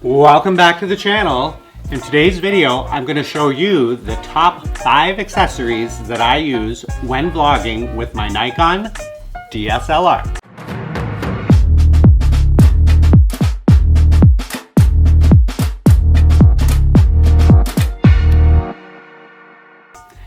Welcome back to the channel. In today's video, I'm going to show you the top 5 accessories that I use when vlogging with my Nikon DSLR.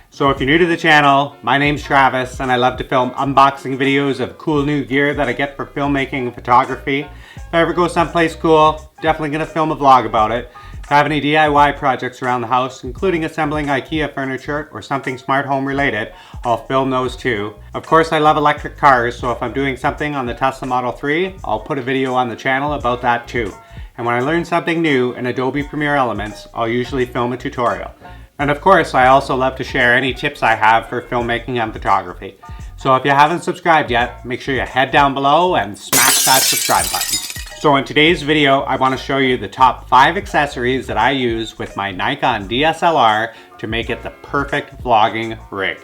So if you're new to the channel, my name's Travis and I love to film unboxing videos of cool new gear that I get for filmmaking and photography. If I ever go someplace cool, definitely gonna film a vlog about it. If I have any DIY projects around the house, including assembling IKEA furniture or something smart home related, I'll film those too. Of course, I love electric cars, so if I'm doing something on the Tesla Model 3, I'll put a video on the channel about that too. And when I learn something new in Adobe Premiere Elements, I'll usually film a tutorial. And of course, I also love to share any tips I have for filmmaking and photography. So if you haven't subscribed yet, make sure you head down below and smash that subscribe button. So in today's video, I want to show you the top 5 accessories that I use with my Nikon DSLR to make it the perfect vlogging rig.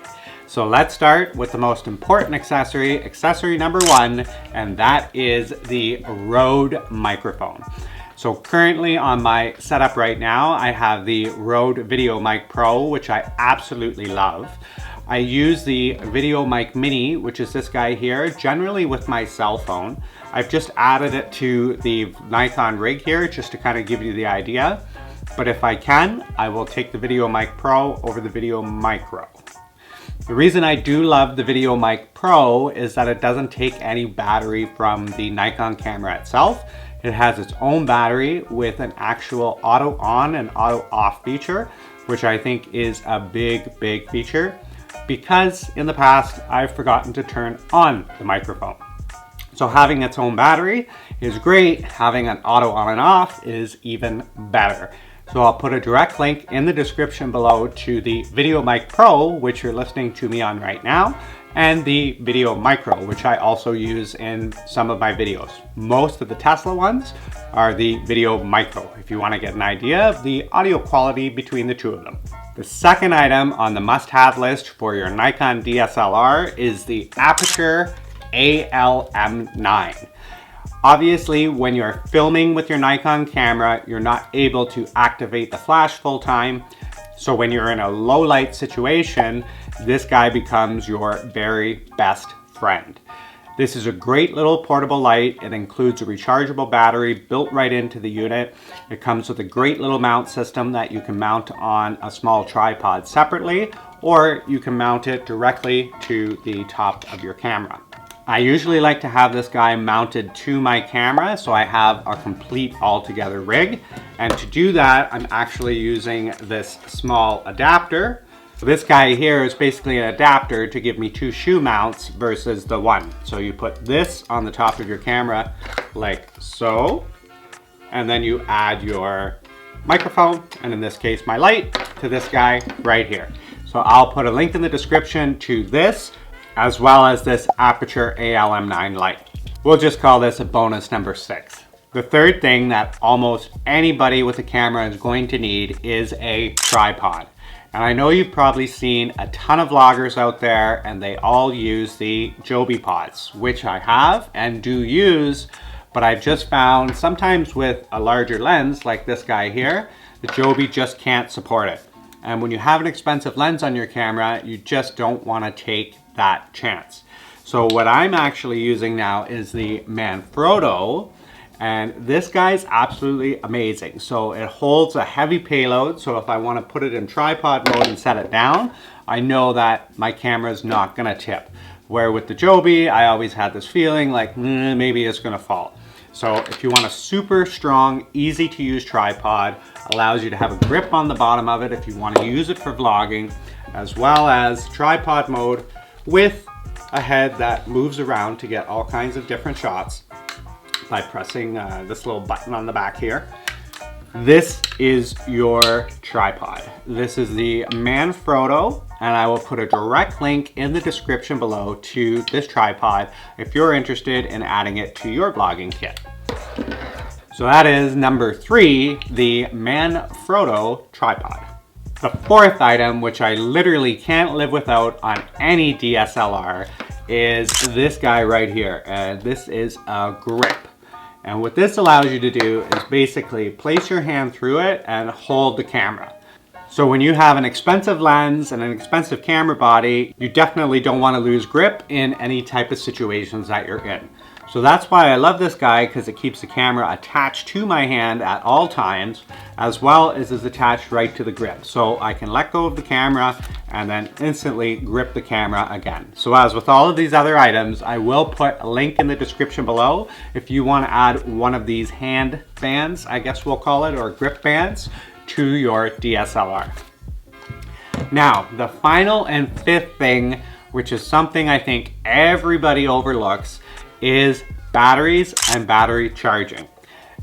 So let's start with the most important accessory, accessory number 1, and that is the Rode microphone. So currently on my setup right now, I have the Rode Video Mic Pro, which I absolutely love. I use the Video Mic Mini, which is this guy here, generally with my cell phone. I've just added it to the Nikon rig here just to kind of give you the idea. But if I can, I will take the Video Mic Pro over the Video Micro. The reason I do love the Video Mic Pro is that it doesn't take any battery from the Nikon camera itself. It has its own battery with an actual auto on and auto off feature, which I think is a big feature because in the past I've forgotten to turn on the microphone. So having its own battery is great. Having an auto on and off is even better. So I'll put a direct link in the description below to the Video Mic Pro, which you're listening to me on right now, and the Video Micro, which I also use in some of my videos. Most of the Tesla ones are the Video Micro, if you want to get an idea of the audio quality between the two of them. The second item on the must-have list for your Nikon DSLR is the Aputure Alm9. Obviously, when you're filming with your Nikon camera, you're not able to activate the flash full time. So when you're in a low light situation, this guy becomes your very best friend. This is a great little portable light. It includes a rechargeable battery built right into the unit. It comes with a great little mount system that you can mount on a small tripod separately, or you can mount it directly to the top of your camera. I usually like to have this guy mounted to my camera so I have a complete all-together rig. And to do that, I'm actually using this small adapter. So this guy here is basically an adapter to give me 2 shoe mounts versus the one. So you put this on the top of your camera like so, and then you add your microphone, and in this case my light, to this guy right here. So I'll put a link in the description to this, as well as this Aputure Alm9 light. We'll just call this a bonus number 6. The third thing that almost anybody with a camera is going to need is a tripod. And I know you've probably seen a ton of vloggers out there and they all use the Joby pods, which I have and do use, but I've just found sometimes with a larger lens like this guy here, the Joby just can't support it. And when you have an expensive lens on your camera, you just don't want to take that chance. So what I'm actually using now is the Manfrotto, and this guy's absolutely amazing. So it holds a heavy payload, so if I want to put it in tripod mode and set it down, I know that my camera is not going to tip. Where with the Joby, I always had this feeling like maybe it's going to fall. So if you want a super strong, easy to use tripod, allows you to have a grip on the bottom of it if you want to use it for vlogging, as well as tripod mode with a head that moves around to get all kinds of different shots by pressing this little button on the back here. This is your tripod. This is the Manfrotto, and I will put a direct link in the description below to this tripod if you're interested in adding it to your vlogging kit. So that is number 3, the Manfrotto tripod. The fourth item, which I literally can't live without on any DSLR, is this guy right here. And this is a grip. And what this allows you to do is basically place your hand through it and hold the camera. So when you have an expensive lens and an expensive camera body, you definitely don't want to lose grip in any type of situations that you're in. So that's why I love this guy, because it keeps the camera attached to my hand at all times, as well as is attached right to the grip. So I can let go of the camera and then instantly grip the camera again. So as with all of these other items, I will put a link in the description below if you want to add one of these hand bands, I guess we'll call it, or grip bands, to your DSLR. Now, the final and fifth thing, which is something I think everybody overlooks, is batteries and battery charging.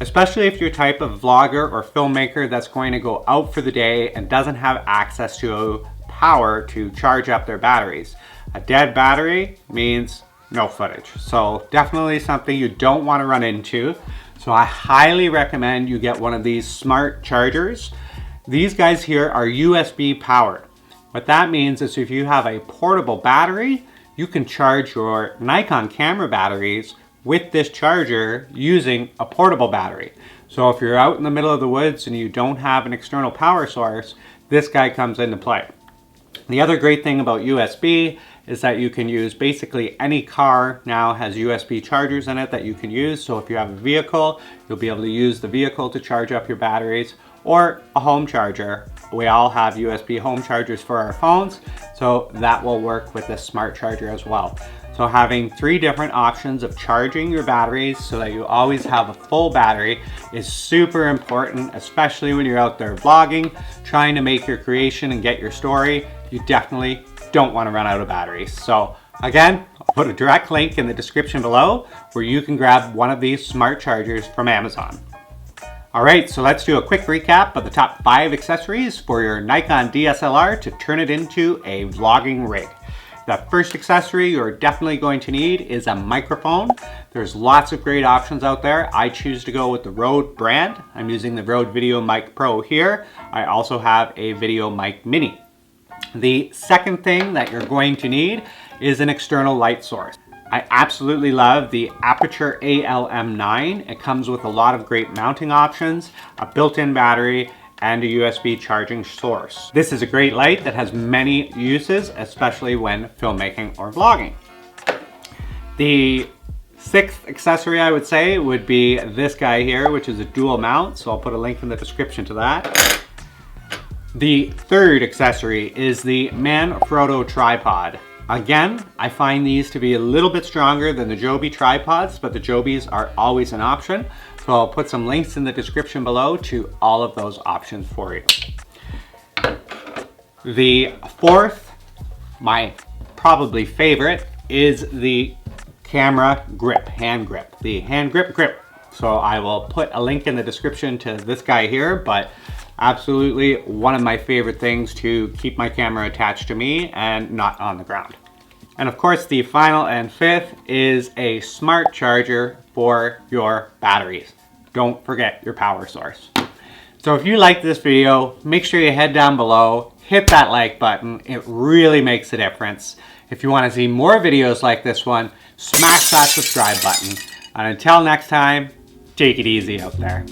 Especially if you're type of vlogger or filmmaker that's going to go out for the day and doesn't have access to power to charge up their batteries. A dead battery means no footage. So definitely something you don't want to run into. So I highly recommend you get one of these smart chargers. These guys here are USB powered. What that means is if you have a portable battery, you can charge your Nikon camera batteries with this charger using a portable battery. So if you're out in the middle of the woods and you don't have an external power source, this guy comes into play. The other great thing about USB is that you can use basically any car now has USB chargers in it that you can use. So if you have a vehicle, you'll be able to use the vehicle to charge up your batteries, or a home charger. We all have USB home chargers for our phones, so that will work with this smart charger as well. So having 3 different options of charging your batteries so that you always have a full battery is super important, especially when you're out there vlogging, trying to make your creation and get your story. You definitely don't want to run out of batteries. So again, I'll put a direct link in the description below where you can grab one of these smart chargers from Amazon. All right, so let's do a quick recap of the top 5 accessories for your Nikon DSLR to turn it into a vlogging rig. The first accessory you're definitely going to need is a microphone. There's lots of great options out there. I choose to go with the Rode brand. I'm using the Rode Video Mic Pro here. I also have a Video Mic Mini. The second thing that you're going to need is an external light source. I absolutely love the Aputure Alm9. It comes with a lot of great mounting options, a built-in battery, and a USB charging source. This is a great light that has many uses, especially when filmmaking or vlogging. The sixth accessory I would say would be this guy here, which is a dual mount, so I'll put a link in the description to that. The third accessory is the Manfrotto Tripod. Again, I find these to be a little bit stronger than the Joby tripods, but the Jobys are always an option. So I'll put some links in the description below to all of those options for you. The fourth, my probably favorite, is the camera grip, hand grip, the hand grip. So I will put a link in the description to this guy here, but absolutely one of my favorite things to keep my camera attached to me and not on the ground. And of course, the final and fifth is a smart charger for your batteries. Don't forget your power source. So if you like this video, make sure you head down below, hit that like button. It really makes a difference. If you want to see more videos like this one, smash that subscribe button. And until next time, take it easy out there.